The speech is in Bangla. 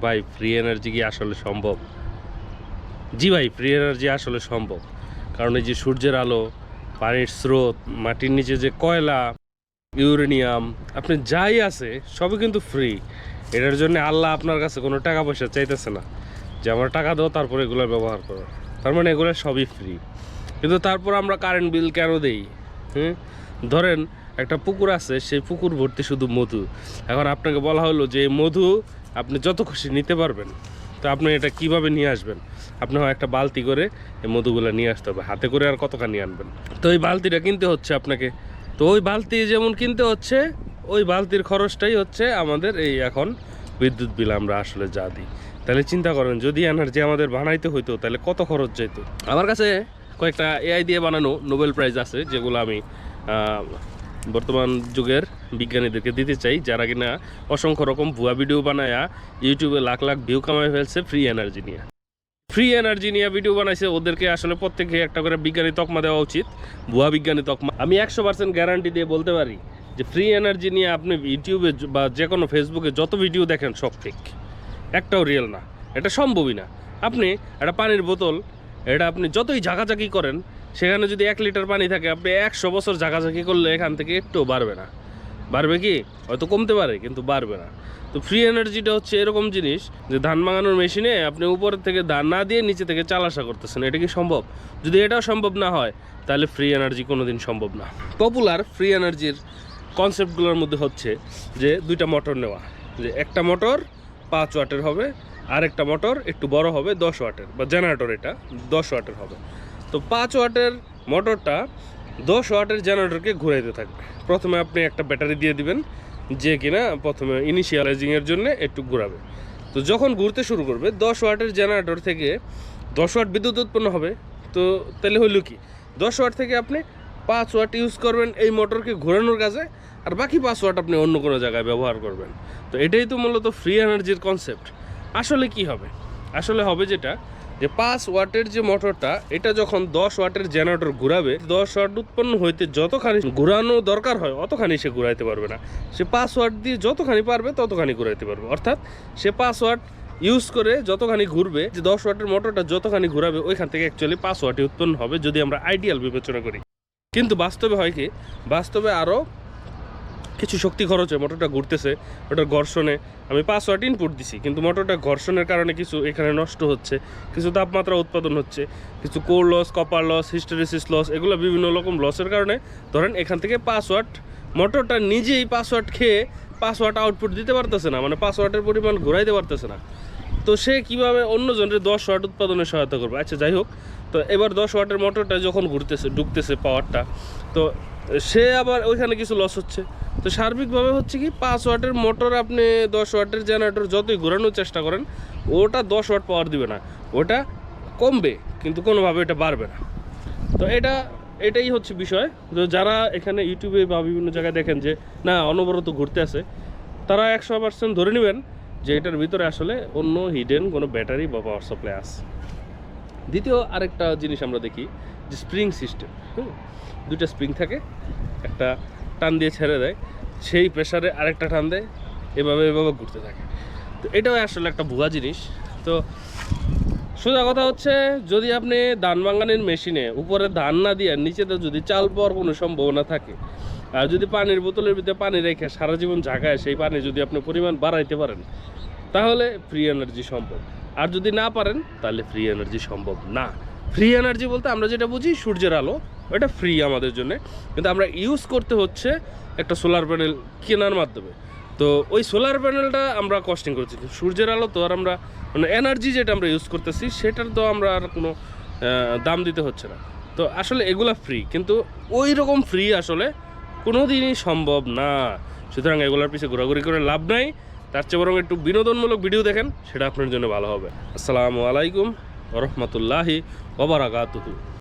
ভাই ফ্রি এনার্জি কি আসলে সম্ভব? জি ভাই, ফ্রি এনার্জি আসলে সম্ভব। কারণ এই যে সূর্যের আলো, পানির স্রোত, মাটির নিচে যে কয়লা, ইউরেনিয়াম, আপনি যাই আছে সবই কিন্তু ফ্রি। এটার জন্য আল্লাহ আপনার কাছে কোনো টাকা পয়সা চাইতেছে না যে আমার টাকা দাও তারপরে এগুলো ব্যবহার করো। তার মানে এগুলো সবই ফ্রি। কিন্তু তারপর আমরা কারেন্ট বিল কেন দেই? ধরেন একটা পুকুর আছে, সেই পুকুর ভর্তি শুধু মধু। এখন আপনাকে বলা হলো যে এই মধু আপনি যত খুশি নিতে পারবেন। তো আপনি এটা কিভাবে নিয়ে আসবেন? আপনি হয় একটা বালতি করে এই মধুগুলো নিয়ে আসতে হবে, হাতে করে আর কতখানি আনবেন? তো ওই বালতিটা কিনতে হচ্ছে আপনাকে। তো ওই বালতি যেমন কিনতে হচ্ছে, ওই বালতির খরচটাই হচ্ছে আমাদের এই এখন বিদ্যুৎ বিল আমরা আসলে যা দিই। তাহলে চিন্তা করেন, যদি এনার্জি আমাদের বানাইতে হইতো তাহলে কত খরচ যেত। আমার কাছে কয়েকটা এআই দিয়ে বানানো নোবেল প্রাইজ আছে, যেগুলো আমি বর্তমান যুগের বিজ্ঞানীদেরকে দিতে চাই, যারা কিনা অসংখ্য রকম ভুয়া ভিডিও বানায়া ইউটিউবে লাখ লাখ ভিউ কামাই ফেলছে ফ্রি এনার্জি নিয়ে ভিডিও বানাইছে। ওদেরকে আসলে প্রত্যেকে একটা করে বিজ্ঞানী তকমা দেওয়া উচিত, ভুয়া বিজ্ঞানী তকমা। আমি 100% গ্যারান্টি দিয়ে বলতে পারি যে ফ্রি এনার্জি নিয়ে আপনি ইউটিউবে বা যে কোনো ফেসবুকে যত ভিডিও দেখেন সব ফেক, একটাও রিয়েল না। এটা সম্ভবই না। আপনি একটা পানির বোতল, এটা আপনি যতই ঝাঁকাঝাঁকি করেন, সেখানে যদি 1 লিটার পানি থাকে, আপনি 100 বছর ঝাঁকাঝাঁকি করলে এখান থেকে একটুও বাড়বে না। বাড়বে কি? হয়তো কমতে পারে, কিন্তু বাড়বে না। তো ফ্রি এনার্জিটা হচ্ছে এরকম জিনিস যে ধান ভাঙানোর মেশিনে আপনি উপরের থেকে ধান না দিয়ে নিচে থেকে চাল আশা করতেছেন। এটা কি সম্ভব? যদি এটাও সম্ভব না হয়, তাহলে ফ্রি এনার্জি কোনোদিন সম্ভব না। পপুলার ফ্রি এনার্জির কনসেপ্টগুলোর মধ্যে হচ্ছে যে 2টা মোটর নেওয়া, যে একটা মোটর 5 ওয়াটের হবে, আর একটা মোটর একটু বড় হবে 10 ওয়াটের, বা জেনারেটর এটা 10 ওয়াটের হবে। তো 5 ওয়াটের মোটরটা 10 ওয়াটের জেনারেটরকে ঘুরাইতে থাকবে। প্রথমে আপনি একটা ব্যাটারি দিয়ে দিবেন, যে কিনা প্রথমে ইনিশিয়ালাইজিংয়ের জন্য একটু ঘুরাবে। তো যখন ঘুরতে শুরু করবে, 10 ওয়াটের জেনারেটর থেকে 10 ওয়াট বিদ্যুৎ উৎপন্ন হবে। তো তাহলে হইল কি, 10 ওয়াট থেকে আপনি 5 ওয়াট ইউজ করবেন এই মোটরকে ঘোরানোর কাজে, আর বাকি 5 ওয়াট আপনি অন্য কোনো জায়গায় ব্যবহার করবেন। তো এটাই তো মূলত ফ্রি এনার্জির কনসেপ্ট। আসলে কি হবে? আসলে হবে যেটা, যে 5 ওয়াটের যে মোটরটা, এটা যখন 10 ওয়াটের জেনারেটর ঘুরাবে, 10 ওয়াট উৎপন্ন হইতে যতখানি ঘুরানো দরকার হয় অতখানি সে ঘুরাইতে পারবে না। সে 5 ওয়াট দিয়ে যতখানি পারবে ততখানি ঘুরাইতে পারবে। অর্থাৎ সে 5 ওয়াট ইউজ করে যতখানি ঘুরবে, যে 10 ওয়াটের মোটরটা যতখানি ঘুরাবে, ওইখান থেকে অ্যাকচুয়ালি 5 ওয়াটই উৎপন্ন হবে, যদি আমরা আইডিয়াল বিবেচনা করি। কিন্তু বাস্তবে হয় কি, বাস্তবে আরও কিছু শক্তি খরচ হয়। মোটরটা ঘুরতেছে, ওটার ঘর্ষণে আমি 5 ওয়াট ইনপুট দিছি, কিন্তু মোটরটা ঘর্ষণের কারণে কিছু এখানে নষ্ট হচ্ছে, কিছু তাপমাত্রা উৎপাদন হচ্ছে, কিছু core loss, copper loss, hysteresis loss, এগুলো বিভিন্ন রকম লসের কারণে ধরেন এখান থেকে 5 ওয়াট মোটরটা নিজেই 5 ওয়াট খেয়ে 5 ওয়াট আউটপুট দিতে পারতেছে না, মানে 5 ওয়াটের পরিমাণ ঘুরাইতে পারতেছে না। তো সে কীভাবে অন্যজনের 10 ওয়াট উৎপাদনে সহায়তা করবে? আচ্ছা, যাই হোক। তো এবার 10 ওয়াটের মোটরটা যখন ঢুকতেছে পাওয়ারটা, তো সে আবার ওইখানে কিছু লস হচ্ছে। তো সার্বিকভাবে হচ্ছে কি, 5 ওয়াটের মোটর আপনি 10 ওয়াটের জেনারেটর যতই ঘোরানোর চেষ্টা করেন, ওটা 10 ওয়াট পাওয়ার দিবে না, ওটা কমবে, কিন্তু কোনোভাবে এটা বাড়বে না। তো এটাই হচ্ছে বিষয়। তো যারা এখানে ইউটিউবে বা বিভিন্ন জায়গায় দেখেন যে না অনবরত ঘুরতে আছে, তারা 100% ধরে নেবেন যে এটার ভিতরে আসলে অন্য হিডেন কোনো ব্যাটারি বা পাওয়ার সাপ্লাই আছে। দ্বিতীয় আরেকটা জিনিস আমরা দেখি যে স্প্রিং সিস্টেম। 2টা স্প্রিং থাকে, একটা টান দিয়ে ছেড়ে দেয়, সেই প্রেসারে আরেকটা টান দেয়, এভাবে ঘুরতে থাকে। তো এটাও আসলে একটা ভুয়া জিনিস। তো সোজা কথা হচ্ছে, যদি আপনি ধান ভাঙানোর মেশিনে উপরে ধান না দিয়ে নিচেতে যদি চাল পাওয়ার কোনো সম্ভাবনা থাকে, আর যদি পানির বোতলের ভিতরে পানি রেখে সারা জীবন ঝাঁকায় সেই পানি যদি আপনি পরিমাণ বাড়াইতে পারেন, তাহলে ফ্রি এনার্জি সম্ভব। আর যদি না পারেন, তাহলে ফ্রি এনার্জি সম্ভব না। ফ্রি এনার্জি বলতে আমরা যেটা বুঝি সূর্যের আলো, এটা ফ্রি আমাদের জন্য, কিন্তু আমরা ইউজ করতে হচ্ছে একটা সোলার প্যানেল কেনার মাধ্যমে। তো ওই সোলার প্যানেলটা আমরা কস্টিং করছি, সূর্যের আলো তো আর আমরা মানে এনার্জি যেটা আমরা ইউজ করতেছি সেটার তো আমরা আর কোনো দাম দিতে হচ্ছে না। তো আসলে এগুলা ফ্রি, কিন্তু ওই রকম ফ্রি আসলে কোনো দিনই সম্ভব না। সুতরাং এগুলোর পিছিয়ে ঘোরাঘুরি করে লাভ নাই, তার চেয়ে বরং একটু বিনোদনমূলক ভিডিও দেখেন, সেটা আপনার জন্য ভালো হবে। আসসালামু আলাইকুম ওয়া রাহমাতুল্লাহি ওয়া বারাকাতুহু।